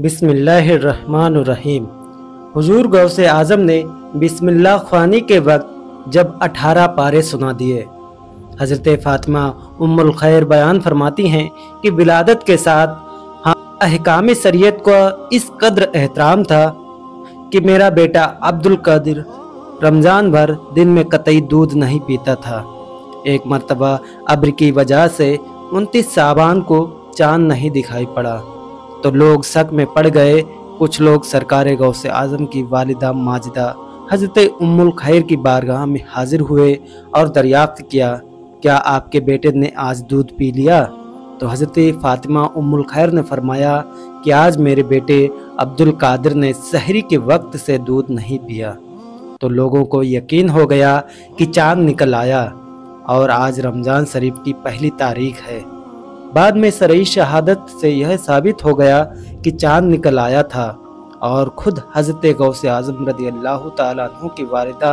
बिस्मिल्लाहिर्रहमानुर्रहीम। हुजूर गौसे आज़म ने बिस्मिल्लाह ख्वानी के वक्त जब 18 पारे सुना दिए। हज़रत फ़ातिमा उम्मुल खैर बयान फरमाती हैं कि विलादत के साथ अहकाम शरीयत को इस कद्र एहतराम था कि मेरा बेटा अब्दुल कादिर रमज़ान भर दिन में कतई दूध नहीं पीता था। एक मरतबा अब्र की वजह से 29 साबान को चाँद नहीं दिखाई पड़ा तो लोग शक में पड़ गए। कुछ लोग सरकार गौसे आज़म की वालिदा माजिदा हज़रत उम्मुल खैर की बारगाह में हाजिर हुए और दरियाफ्त किया, क्या आपके बेटे ने आज दूध पी लिया? तो हज़रत फ़ातिमा उम्मुल खैर ने फरमाया कि आज मेरे बेटे अब्दुल कादिर ने सहरी के वक्त से दूध नहीं पिया। तो लोगों को यकीन हो गया कि चाँद निकल आया और आज रमज़ान शरीफ की पहली तारीख है। बाद में सरई शहादत से यह साबित हो गया कि चाँद निकल आया था और खुद हज़रत गौसे आज़म रज़ियल्लाहु ताला अन्हु की वालिदा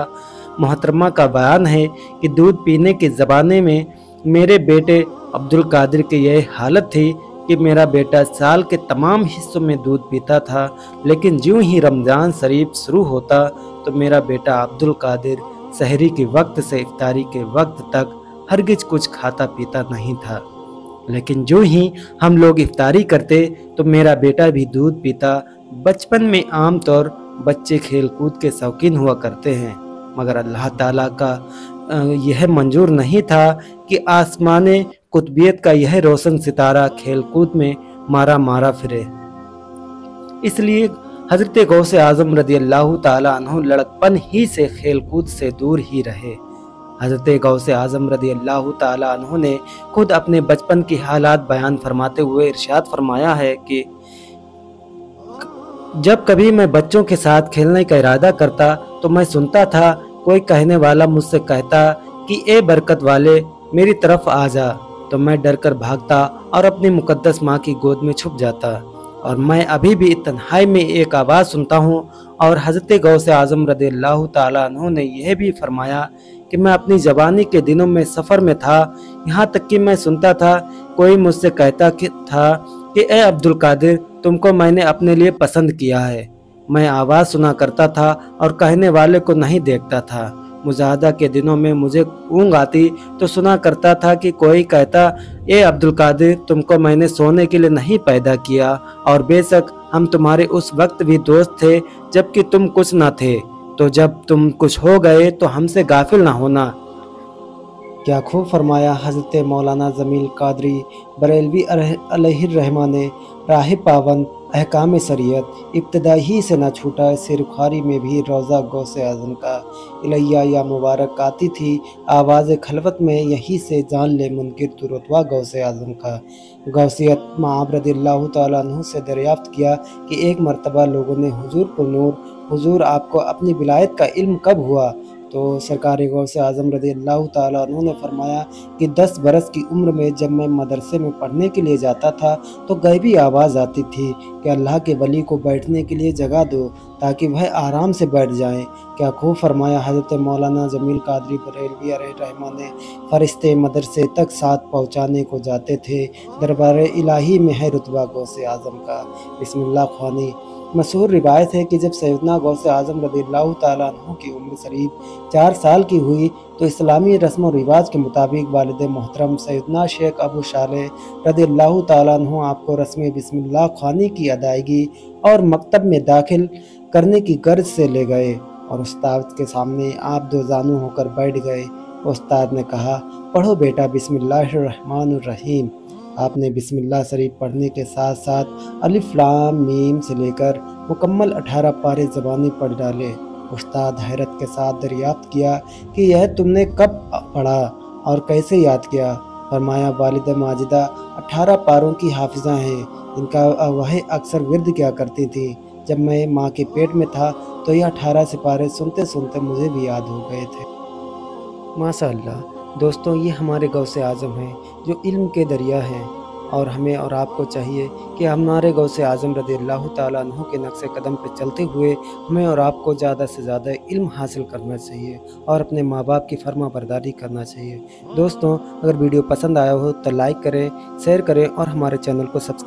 मोहतरमा का बयान है कि दूध पीने के ज़माने में मेरे बेटे अब्दुल कादिर की यह हालत थी कि मेरा बेटा साल के तमाम हिस्सों में दूध पीता था, लेकिन ज्यों ही रमज़ान शरीफ शुरू होता तो मेरा बेटा अब्दुल कादिर सहरी के वक्त से इफ्तारी के वक्त तक हरगिज कुछ खाता पीता नहीं था। लेकिन जो ही हम लोग इफ्तारी करते तो मेरा बेटा भी दूध पीता। बचपन में आम तौर बच्चे खेल कूद के शौकीन हुआ करते हैं, मगर अल्लाह ताला का यह मंजूर नहीं था कि आसमाने कुतबियत का यह रोशन सितारा खेल कूद में मारा फिरे। इसलिए हज़रत गौसे आज़म रज़ियल्लाहु ताला अन्हु लड़कपन ही से खेल कूद से दूर ही रहे। हज़रत गौसे आज़म रज़ियल्लाहु ताला अन्हु ने खुद अपने बचपन की हालात बयान फरमाते हुए इरशाद फरमाया है कि जब कभी मैं बच्चों के साथ खेलने का इरादा करता तो मैं सुनता था कोई कहने वाला मुझसे कहता कि ए बरकत वाले मेरी तरफ आ जा, तो मैं डर कर भागता और अपनी मुकद्दस माँ की गोद में छुप जाता। और मैं अभी भी तन्हाई में एक आवाज़ सुनता हूँ। और हज़रत गौसे आज़म रज़ियल्लाहु ताला अन्हु ने यह भी फरमाया कि मैं अपनी जवानी के दिनों में सफ़र में था, यहाँ तक कि मैं सुनता था कोई मुझसे कहता था कि ए अब्दुल कादिर तुमको मैंने अपने लिए पसंद किया है। मैं आवाज़ सुना करता था और कहने वाले को नहीं देखता था। मुजाहदा के दिनों में मुझे ऊँग आती तो सुना करता था कि कोई कहता ए अब्दुल कादिर तुमको मैंने सोने के लिए नहीं पैदा किया, और बेशक हम तुम्हारे उस वक्त भी दोस्त थे जबकि तुम कुछ न थे, तो जब तुम कुछ हो गए तो हमसे गाफिल ना होना। क्या खूब फरमाया हज़रत मौलाना जमील कादरी बरेलवी अलैहिर्रहमान ने राह पावन अहकाम शरीयत इब्तिदा ही से न छूटा। सिरखारी में भी रोज़ा गौसे आज़म का इलैया या मुबारक आती थी, आवाज़ खलवत में यही से जान ले मुनकिर तुरतवा गौसे आज़म का। गौसियत मआब रज़ियल्लाहु ताला अन्हु से दरियाफ्त किया कि एक मरतबा लोगों ने हुजूर पर नूर, हुजूर आपको अपनी विलायत का इल्म कब हुआ? तो सरकार गौसे आज़म रज़ियल्लाहु ताला अन्हु ने फरमाया कि 10 बरस की उम्र में जब मैं मदरसे में पढ़ने के लिए जाता था तो गैबी आवाज़ आती थी कि अल्लाह के वली को बैठने के लिए जगह दो ताकि वह आराम से बैठ जाएं। क्या खूब फरमाया हज़रत मौलाना जमील कादरी बरेलवी अलैहिर्रहमान ने फ़रिश्ते मदरसे तक साथ पहुँचाने को जाते थे। दरबार इलाही में है रुतबा गौसे आज़म का। बिस्मिल्लाह ख्वानी। मशहूर रिवायत है कि जब सैयदना गौसे आज़म रज़ियल्लाहु ताला अन्हु की उम्र शरीफ 4 साल की हुई तो इस्लामी रस्म व रिवाज के मुताबिक वालिद मोहतरम सैयदना शेख अबू शाले रज़ियल्लाहु ताला अन्हु आपको रस्म बिस्मिल्लाह ख्वानी की अदायगी और मकतब में दाखिल करने की गर्ज से ले गए और उस्ताद के सामने आप दो जानू होकर बैठ गए। उस्ताद ने कहा, पढ़ो बेटा बिस्मिल्लाहिर्रहमानिर्रहीम। आपने बिस्मिल्लाह शरीफ पढ़ने के साथ साथ अलिफ लाम मीम से लेकर मुकम्मल 18 पारे ज़बानी पढ़ डाले। उस्ताद हैरत के साथ दरियाफ्त किया कि यह तुमने कब पढ़ा और कैसे याद किया? फरमाया वालिदा माजिदा 18 पारों की हाफिज़ा हैं, इनका वह अक्सर विर्द किया करती थी। जब मैं माँ के पेट में था तो यह 18 सिपारे सुनते सुनते मुझे भी याद हो गए थे। माशाअल्लाह दोस्तों, ये हमारे गौसे आज़म हैं जो इल्म के दरिया हैं, और हमें और आपको चाहिए कि हमारे गौसे आज़म रज़ियल्लाहु ताला अन्हु के नक्शे कदम पर चलते हुए हमें और आपको ज़्यादा से ज़्यादा इल्म हासिल करना चाहिए और अपने माँ बाप की फर्मा बरदारी करना चाहिए। दोस्तों, अगर वीडियो पसंद आया हो तो लाइक करें, शेयर करें और हमारे चैनल को सब्सक्राइब